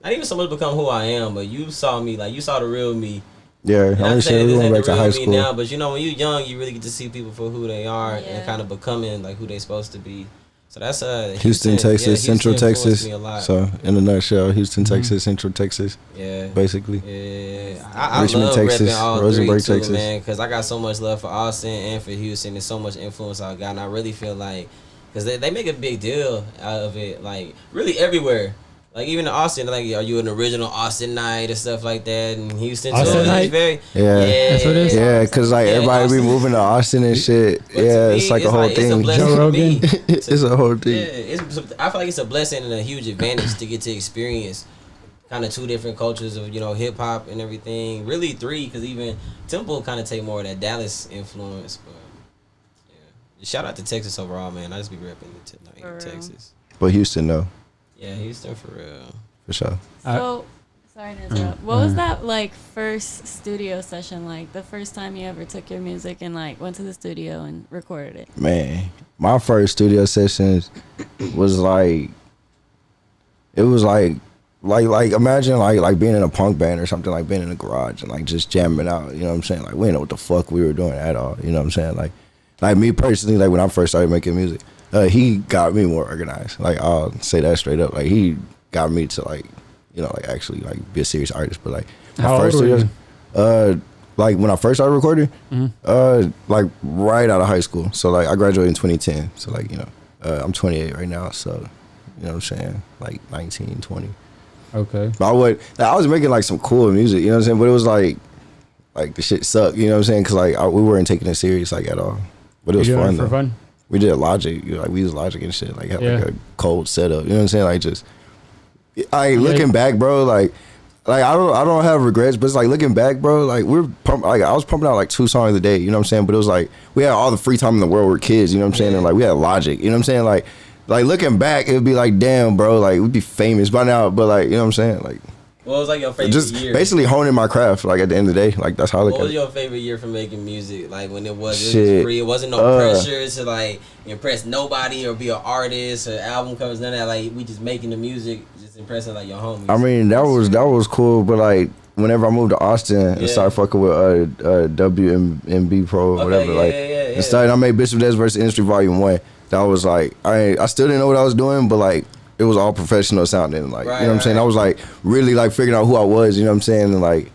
not even so much become who I am, but you saw me, like, you saw the real me. Yeah, I'm Not saying we went back to high me school. now, but you know, when you're young, you really get to see people for who they are and kind of becoming like who they supposed to be. So that's Houston, Texas, yeah, Central Houston influenced Texas. me a lot. So in a nutshell, Houston, Texas, Central Texas. Yeah, basically. Yeah, I Richmond, love Texas, repping all Rosenberg, three too, Texas. man, because I got so much love for Austin and for Houston. There's so much influence I got, and I really feel like, because they make a big deal out of it, like, really everywhere. Like, even in Austin, like, are you an original Austinite and stuff like that? And Houston, too. Austinite? It's very, Yeah. That's what it is? Yeah, because like Yeah, everybody Austin. be moving to Austin and shit. But to Yeah, me, it's like a whole It's a thing. blessing Joe to me. Rogan? It's a whole thing. I feel like it's a blessing and a huge advantage to get to experience kind of two different cultures of, you know, hip hop and everything. Really three, because even Temple kind of take more of that Dallas influence. But yeah, shout out to Texas overall, man. I just be repping For real. Texas. But Houston, though, Yeah, Houston for real. for sure. So, sorry to interrupt. What was that like first studio session like? The first time you ever took your music and like went to the studio and recorded it? Man, my first studio sessions was like, it was like imagine like being in a punk band or something, like being in a garage and like just jamming out. You know what I'm saying? Like, we didn't know what the fuck we were doing at all. You know what I'm saying? Like me personally, like when I first started making music, he got me more organized. Like, I'll say that straight up. Like, he got me to like, you know, like actually like be a serious artist. But like How old were you? Like when I first started recording, like right out of high school. So like I graduated in 2010. So like, you know, I'm 28 right now. So, you know what I'm saying? Like 19, 20. Okay. But I was making like some cool music, you know what I'm saying? But it was like the shit sucked, you know what I'm saying? Because like we weren't taking it serious like at all. But it was You doing fun it for though. fun? We did Logic, you know, like we used Logic and shit. Like had Yeah. like a cold setup, you know what I'm saying? Like just, looking back, bro, like I don't have regrets, but it's like looking back, bro, like I was pumping out like 2 songs a day, you know what I'm saying? But it was like we had all the free time in the world. We're kids, you know what I'm saying? And like we had Logic, you know what I'm saying? Like looking back, it would be like, damn, bro, like we'd be famous by now. But like, you know what I'm saying? Like, What was like your favorite just year? basically honing my craft. Like at the end of the day, like that's how I look What at was it. your favorite year for making music? Like when it was Shit. free, it wasn't no pressure to like impress nobody or be an artist or album covers, none of that. Like we just making the music, just impressing like your homies. I mean, that was cool, but like whenever I moved to Austin and started fucking with WMB Pro or whatever, yeah. and I made Bishop Des versus Industry Volume 1. That was like I still didn't know what I was doing, but like it was all professional sounding, like, you know what I'm saying? I was like really like figuring out who I was, you know what I'm saying? And like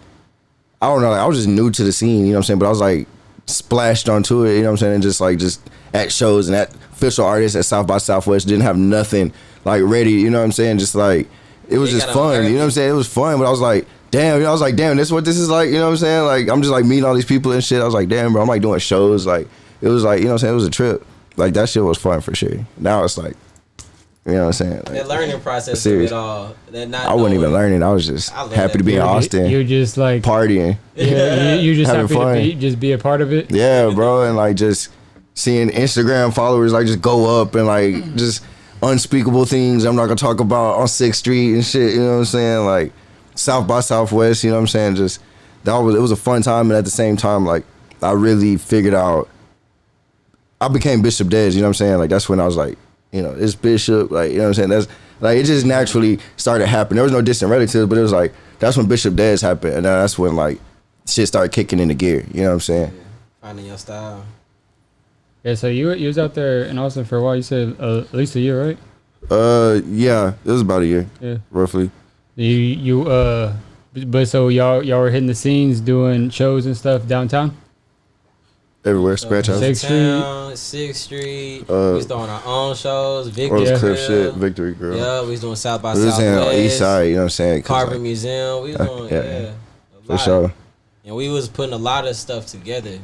I don't know, like I was just new to the scene, you know what I'm saying? But I was like splashed onto it, you know what I'm saying? And just at shows and at official artists at South by Southwest, didn't have nothing like ready, you know what I'm saying? Just like it was just fun, you know what I'm saying? It was fun, but I was like, damn, you know, I was like, damn, this is what this is like, you know what I'm saying? Like I'm just like meeting all these people and shit. I was like, damn, bro, I'm like doing shows, like it was like, you know what I'm saying? It was a trip. Like that shit was fun for sure. Now it's like, you know what I'm saying? Like, that learning process of serious. it all. That not I wasn't even knowing. learning. I was just I love happy that. to be in Austin, You're just like partying. Yeah, you just Having happy fun. to be a part of it. Yeah, bro, and like just seeing Instagram followers like just go up and like just unspeakable things I'm not gonna talk about on 6th Street and shit. You know what I'm saying? Like South by Southwest. You know what I'm saying? Just it was a fun time, and at the same time, like I really figured out. I became Bishop Dez, you know what I'm saying? Like that's when I was like, you know, it's Bishop, like you know what I'm saying? That's like it just naturally started happening. There was no distant relatives, but it was like that's when Bishop Dez happened, and that's when like shit started kicking into gear. You know what I'm saying? Yeah. Finding your style. Yeah, so you was out there in Austin for a while. You said at least a year, right? Yeah, it was about a year, Yeah, roughly. But so y'all were hitting the scenes, doing shows and stuff downtown. Everywhere, Scratch House. Sixth Town, 6th Street. We was doing our own shows. Victory Rose Cliff Grill. shit, Victory Girl. Yeah, we was doing South by We was saying Southwest. on East Side, you know what I'm saying? 'Cause, Carver like, Museum. We was doing, yeah, a for lot. sure. And we was putting a lot of stuff together.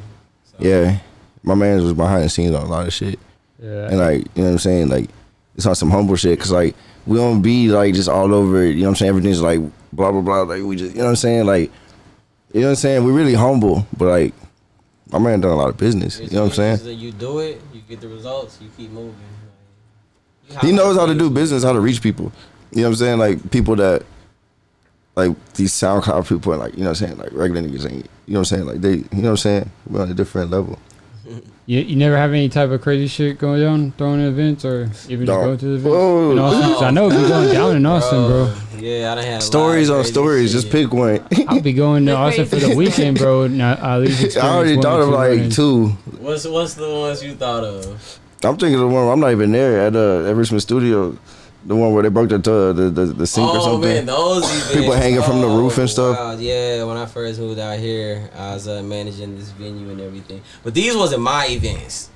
So. Yeah, my man was behind the scenes on a lot of shit. Yeah, And like, you know what I'm saying? Like, it's on some humble shit. Cause like, we don't be like just all over it. You know what I'm saying? Everything's like blah, blah, blah. Like, we just, you know what I'm saying? Like, you know what I'm saying? We really humble. But like, my man done a lot of business. You know what I'm saying? You do it, you get the results, you keep moving. Like, He knows how to do business, how to reach people. You know what I'm saying? Like, people that, like, these SoundCloud people and like, you know what I'm saying? Like, regular niggas ain't, you know what I'm saying? Like, they, you know what I'm saying? We're on a different level. you never have any type of crazy shit going down, throwing events, or even No. going to the events Whoa. in Austin? 'Cause I know if you're going down in Austin, bro. Yeah, I done had a Stories lot on of crazy stories. shit. Just pick one. I'll be going to The Austin for the crazy weekend, bro. Now, at least I already experience thought one of or like runnings. 2. What's the ones you thought of? I'm thinking of the one where I'm not even there at Richmond Studio. The one where they broke the sink or Oh something. man, those events. People hanging from the roof and stuff. Wow. Yeah, when I first moved out here, I was managing this venue and everything. But these wasn't my events.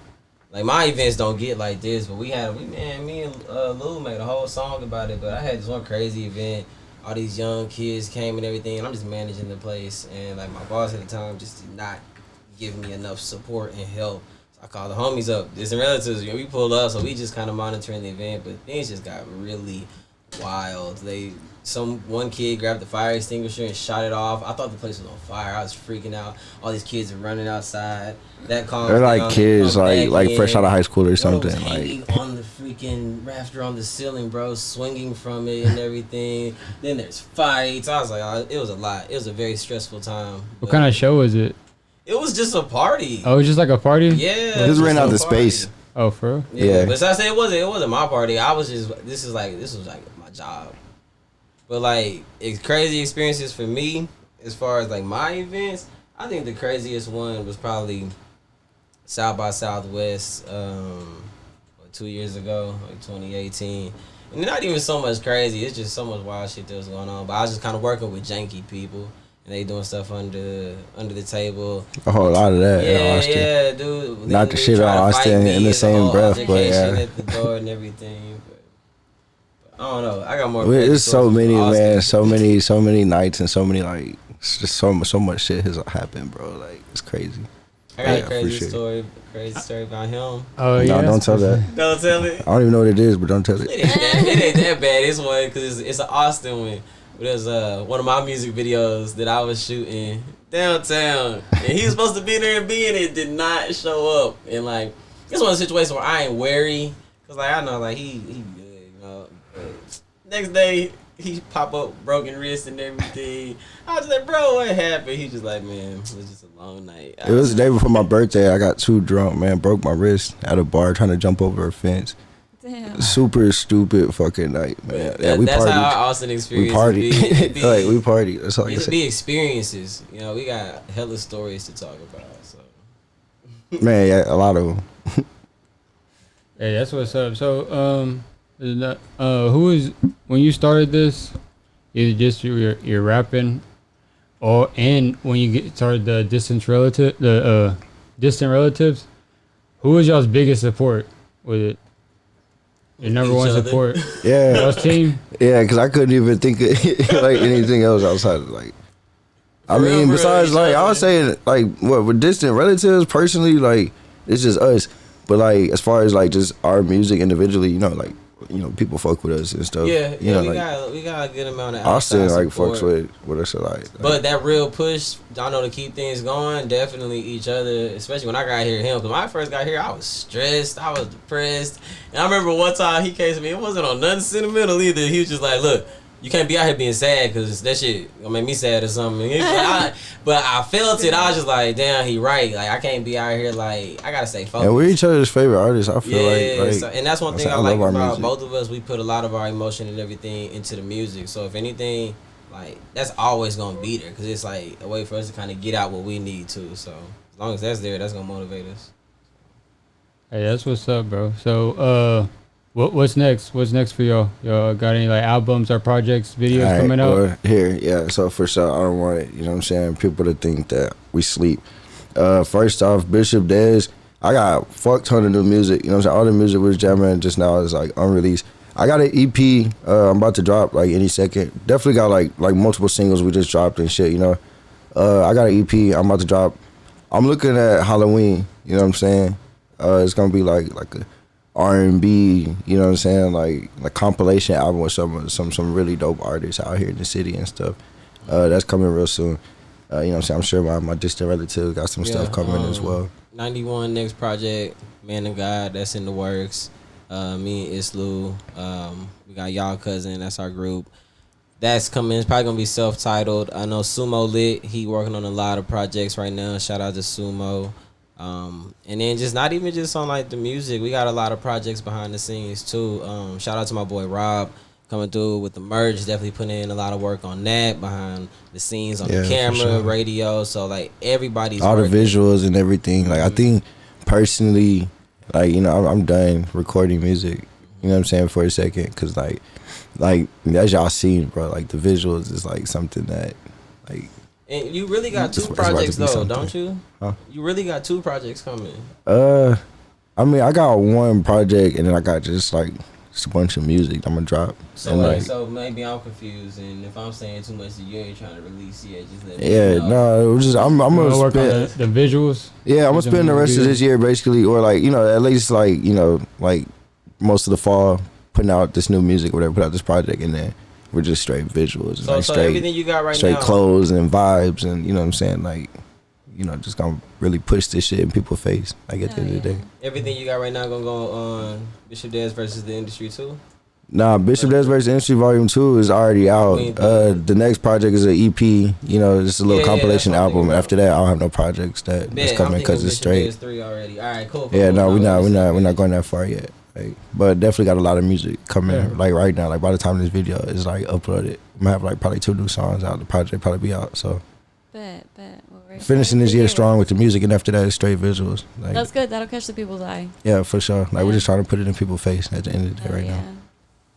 Like my events don't get like this. But me and Lou made a whole song about it. But I had this one crazy event. All these young kids came and everything, and I'm just managing the place. And like my boss at the time just did not give me enough support and help. I called the homies up, distant relatives. We pulled up, so we just kind of monitoring the event. But things just got really wild. One kid grabbed the fire extinguisher and shot it off. I thought the place was on fire. I was freaking out. All these kids are running outside. That calmed They're down. like kids, Come like back fresh in. out of high school or Bro something. was Like, hanging on the freaking rafter on the ceiling, bro, swinging from it and everything. Then there's fights. I was like, it was a lot. It was a very stressful time. What kind of show is it? It was just a party. Oh, it's just like a party? Yeah. just ran a out the party. space. Oh, for real? Yeah. But so I said it wasn't my party. I was just this was like my job. But like it's crazy experiences for me as far as like my events. I think the craziest one was probably South by Southwest 2 years ago, like 2018. And not even so much crazy. It's just so much wild shit that was going on. But I was just kind of working with janky people. And they doing stuff under the table. A whole lot of that in Yeah, Austin. yeah, dude. Not Then the they shit try on to Austin fight me in the as a same whole breath, but altercation yeah. at the door and everything. But I don't know. I got more. There's crazy so stories many, from Austin. man. So many nights and so many like it's just so much shit has happened, bro. Like it's crazy. I got Yeah, a crazy for sure. story about him. Oh, yeah. No, don't tell that. Don't tell it. I don't even know what it is, but don't tell It it. ain't that bad. It's one because it's an Austin one. But there's one of my music videos that I was shooting downtown, and he was supposed to be there and be in it, did not show up. And like it's one of the situations where I ain't wary, cause like I know like he good, you know. But next day he pop up broken wrist and everything. I was just like, bro, what happened? He just like, man, it was just a long night. It was the day before my birthday. I got too drunk, man. Broke my wrist at a bar trying to jump over a fence. Damn. Super stupid fucking night, man. Yeah, we That's how our partied. Austin We experience partied. be. Like we partied. That's all I can It'd say. be experiences. You know, we got hella stories to talk about. So Man, yeah, a lot of them. Hey, that's what's up. So, is that, who is, when you started this, either just you're rapping, and when you started the distant relatives, who was y'all's biggest support with it? Your number Each one other. support? Yeah, Y'all's team? yeah, because I couldn't even think of like anything else outside of like. I For real, mean, for real, besides each like I other. was saying, like what with distant relatives, personally, like it's just us. But like as far as like just our music individually, you know, like people fuck with us and stuff. yeah, you know, we got a good amount of Austin outside like support. fucks with us a lot. But that real push, I know to keep things going, definitely each other. Especially when I got here, him. Because when I first got here, I was stressed, I was depressed, and I remember one time he came to me. It wasn't on nothing sentimental either. He was just like, "Look, You can't be out here being sad because that shit gonna make me sad or something. But I felt it. I was just like, damn, he right. Like I can't be out here like I gotta stay focused. And we're each other's favorite artists. I feel like so, and that's one thing I love like our about music. both of us. We put a lot of our emotion and everything into the music. So if anything, like that's always gonna be there because it's like a way for us to kind of get out what we need to. So as long as that's there, that's gonna motivate us. Hey, that's what's up, bro. So, what's next? What's next for y'all? Y'all got any like albums or projects, videos All right, coming out? well, here, yeah. So for sure, I don't want it. You know what I'm saying? People to think that we sleep. First off, Bishop Dez. I got fuck ton of new music. You know what I'm saying? All the music was jamming just now is like unreleased. I got an EP. I'm about to drop like any second. Definitely got like multiple singles we just dropped and shit. You know. I got an EP. I'm about to drop. I'm looking at Halloween. You know what I'm saying? It's gonna be like a R&B, you know what I'm saying, like compilation album with some really dope artists out here in the city and stuff. That's coming real soon. You know what I'm saying? I'm sure my distant relatives got some stuff coming as well. 91 next project, Man of God, that's in the works. Me and Islu, we got Y'all Cousin, that's our group. That's coming. It's probably gonna be self-titled. I know Sumo Lit. He working on a lot of projects right now. Shout out to Sumo. And then just not even just on like the music. We got a lot of projects behind the scenes too. Shout out to my boy Rob coming through with the merch. Definitely putting in a lot of work on that behind the scenes on the camera, sure. Radio. So like everybody's all working. The visuals and everything. Like I think personally, like you know, I'm done recording music. You know what I'm saying for a second, because like as y'all seen, bro, like the visuals is like something that like. And you really got two projects though, don't you? Huh? You really got two projects coming. I mean, I got one project and then I got just a bunch of music I'm gonna drop. So and so maybe I'm confused, and if I'm saying too much that you ain't trying to release yet, just let me know. No, it was just I'm gonna work on spend the visuals. Yeah, I'm gonna spend the rest of this year basically, or like you know at least like you know like most of the fall putting out this new music, or whatever, put out this project, and then we're just straight visuals. So, like so straight, everything you got right straight now, clothes and vibes, and you know what I'm saying, like, you know, just gonna really push this shit in people's face. Like at the end of the day, everything you got right now gonna go on Bishop Dez versus the Industry too. Nah, Bishop Dez versus Industry Volume 2 is already out. The next project is an EP. You know, it's a little compilation album. After that, I don't have no projects that's coming because it's straight. 3 already. All right, cool. Yeah, no, we're not going that far yet. Like, but definitely got a lot of music coming like right now. Like by the time this video is like uploaded, I'm gonna have like probably 2 new songs out. The project probably be out. So Bet. Well, finishing this year strong with the music, and after that, it's straight visuals. Like, that's good. That'll catch the people's eye. Yeah, for sure. Like we're just trying to put it in people's face at the end of the day right now.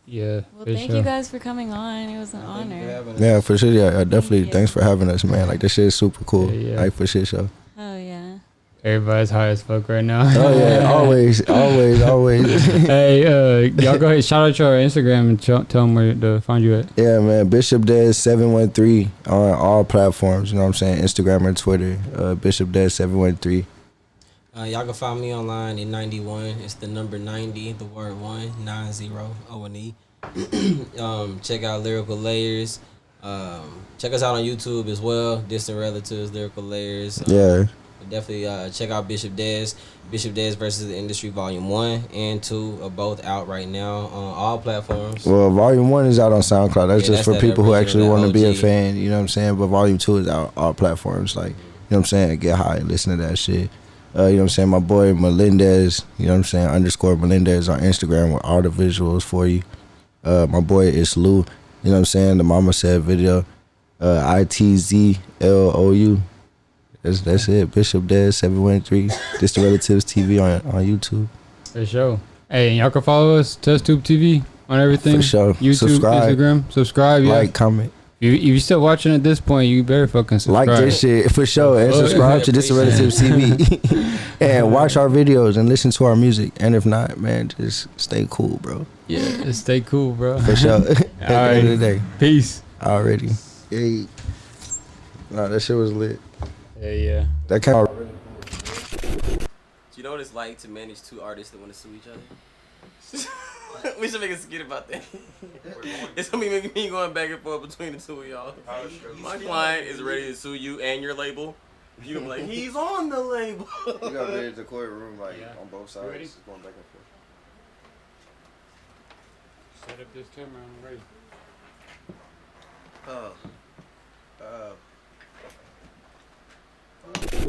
Yeah. Well, thank you guys for coming on. It was an honor. Yeah, for sure. Yeah, definitely. Thanks for having us, man. Like this shit is super cool. Yeah. Like for shit show. Oh yeah. Everybody's high as fuck right now. Oh yeah, always. Hey, y'all go ahead, shout out your Instagram and tell them where to find you at. Yeah, man. Bishop Dez 713 on all platforms. You know what I'm saying? Instagram and Twitter. Bishop Dez 713. Y'all can find me online in 91. It's the number 90, the word 1, 90 O-N-E. Check out Lyrical Layers. Check us out on YouTube as well. Distant Relatives, Lyrical Layers. Yeah. Definitely check out Bishop Dez. Bishop Dez versus the Industry Volume 1 and 2 are both out right now on all platforms. Well, Volume 1 is out on SoundCloud. That's just for people who actually want to be a OG. fan. You know what I'm saying? But Volume 2 is out all platforms. Like, you know what I'm saying? Get high and listen to that shit. You know what I'm saying? My boy Melendez, you know what I'm saying? _Melendez on Instagram with all the visuals for you. My boy Islu, you know what I'm saying? The Mama Said video. ITZLOU. That's it. Bishop Dez 713. This the Relativez TV on YouTube. For sure. Hey, and y'all can follow us, TestTubeTV on everything. For sure. YouTube, Subscribe. Instagram. Subscribe. Yeah. Like, comment. If you're still watching at this point, you better fucking subscribe. Like this shit for sure, and subscribe to This the Relativez TV, and watch our videos and listen to our music. And if not, man, just stay cool, bro. Yeah, just stay cool, bro. For sure. At the end of the day. Peace. Already. Hey. Nah, that shit was lit. Yeah. That came out. Do you know what it's like to manage 2 artists that want to sue each other? We should make a skit about that. It's gonna be me going back and forth between the 2 of y'all. My client is ready to sue you and your label. You gonna be like, he's on the label. You gotta be at the courtroom, like on both sides. Ready? Just going back and forth. Set up this camera. I'm ready. Oh.